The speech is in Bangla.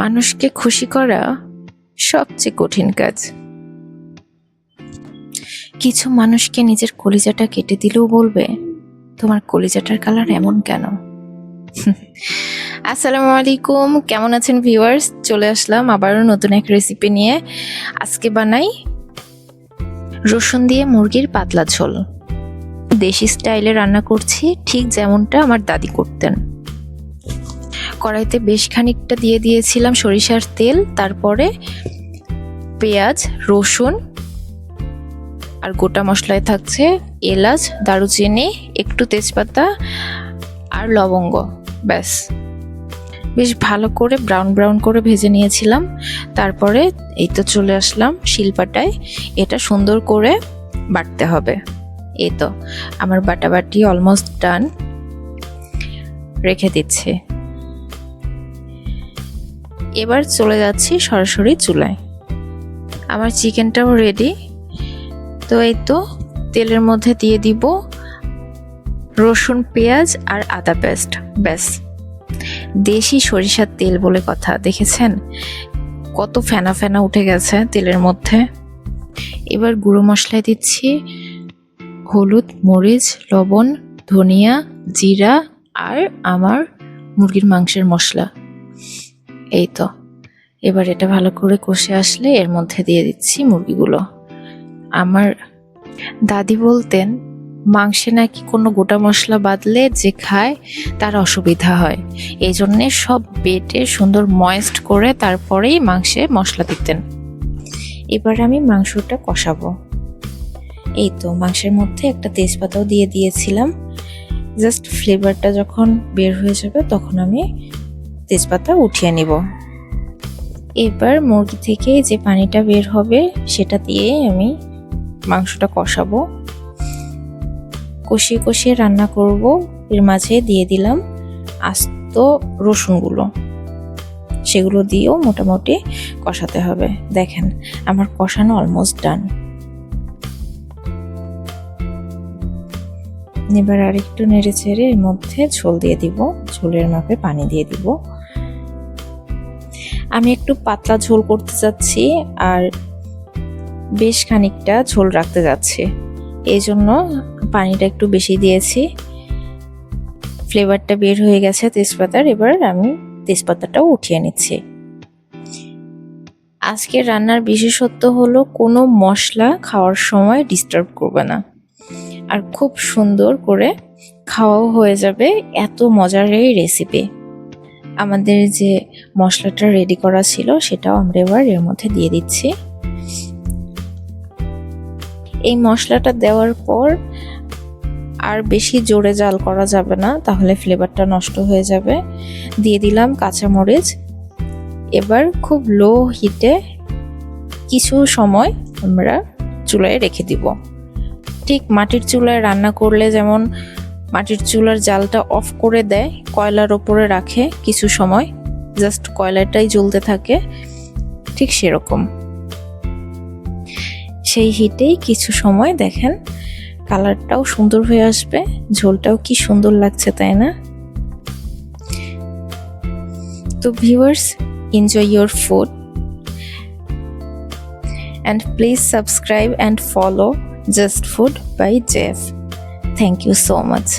মানুষকে খুশি করা সবচেয়ে কঠিন কাজ। কিছু মানুষকে নিজের কলিজাটা কেটে দিলেও বলবে, তোমার কলিজাটার কালার এমন কেন? আসসালামু আলাইকুম, কেমন আছেন ভিউয়ার্স? চলে আসলাম আবারও নতুন এক রেসিপি নিয়ে। আজকে বানাই রসুন দিয়ে মুরগির পাতলা ঝোল। দেশি স্টাইলে রান্না করছি, ঠিক যেমনটা আমার দাদি করতেন। কড়াইতে বেশ খানিকটা দিয়ে দিয়েছিলাম সরিষার তেল, তারপরে পেঁয়াজ, রসুন আর গোটা মশলায় থাকছে এলাচ, দারুচিনি, একটু তেজপাতা আর লবঙ্গ। ব্যাস, বেশ ভালো করে ব্রাউন ব্রাউন করে ভেজে নিয়েছিলাম। তারপরে এই তো চলে আসলাম শিলপাটায়, এটা সুন্দর করে বাটতে হবে। এই তো আমার বাটাবাটি অলমোস্ট ডান, রেখে দিচ্ছি। এবার চলে যাচ্ছি সরাসরি চুলায়। আমার চিকেনটাও রেডি। তো এই তো তেলের মধ্যে দিয়ে দিব রসুন, পেঁয়াজ আর আদা পেস্ট। ব্যাস, দেশি সরিষার তেল বলে কথা, দেখেছেন কত ফেনা ফেনা উঠে গেছে তেলের মধ্যে। এবার গুঁড়ো মশলায় দিচ্ছি হলুদ, মরিচ, লবণ, ধনিয়া, জিরা আর আমার মুরগির মাংসের মশলা। এই তো এবার এটা ভালো করে কষে আসলে এর মধ্যে দিয়ে দিচ্ছি মুরগিগুলো। আমার দাদি বলতেন মাংসে নাকি কোনো গোটা মশলা বাদলে যে খায় তার অসুবিধা হয়, এই জন্যে সব বেটে সুন্দর ময়েস্ট করে তারপরেই মাংসে মশলা দিতেন। এবার আমি মাংসটা কষাবো। এই তো মাংসের মধ্যে একটা তেজপাতাও দিয়ে দিয়েছিলাম। জাস্ট ফ্লেভারটা যখন বের হয়ে যাবে তখন আমি তেজপাতা উঠিয়ে নিব। এবার মুরগি থেকে যে পানিটা বের হবে সেটা দিয়ে আমি মাংসটা কষাবো, কষিয়ে কষিয়ে রান্না করব। এর মাঝে দিয়ে দিলাম আস্ত রসুনগুলো, সেগুলো দিয়েও মোটামুটি কষাতে হবে। দেখেন আমার কষানো অলমোস্ট ডান। এবার আরেকটু নেড়ে চেড়ে এর মধ্যে ঝোল দিয়ে দিব, ঝোলের মাপে পানি দিয়ে দিব। আমি একটু পাতলা ঝোল করতে চাচ্ছি আর বেশ খানিকটা ঝোল রাখতে যাচ্ছি, এই জন্য পানিটা একটু বেশি দিয়েছি। ফ্লেভারটা বের হয়ে গেছে তেজপাতার, এবার আমি তেজপাতাটাও উঠিয়ে নিচ্ছি। আজকের রান্নার বিশেষত্ব হলো কোনো মশলা খাওয়ার সময় ডিস্টার্ব করবে না, আর খুব সুন্দর করে খাওয়াও হয়ে যাবে। এত মজার এই রেসিপি। আমাদের যে মশলাটা রেডি করা ছিল সেটাও আমরা এবার এর মধ্যে দিয়ে দিচ্ছি। এই মশলাটা দেওয়ার পর আর বেশি জোরে জাল করা যাবে না, তাহলে ফ্লেভারটা নষ্ট হয়ে যাবে। দিয়ে দিলাম কাঁচামরিচ। এবার খুব লো হিটে কিছু সময় আমরা চুলায় রেখে দিব। ঠিক মাটির চুলায় রান্না করলে যেমন মাটির চুলার জালটা অফ করে দেয়, কয়লার ওপরে রাখে কিছু সময়, জাস্ট কয়লাটাই জ্বলতে থাকে, ঠিক সেরকম। সেই হিটেই কিছু সময় দেখেন কালারটাও সুন্দর হয়ে আসবে, ঝোলটাও কি সুন্দর লাগছে, তাই না? তো viewers, enjoy your food and please subscribe and follow Just Food by Jeff. Thank you so much.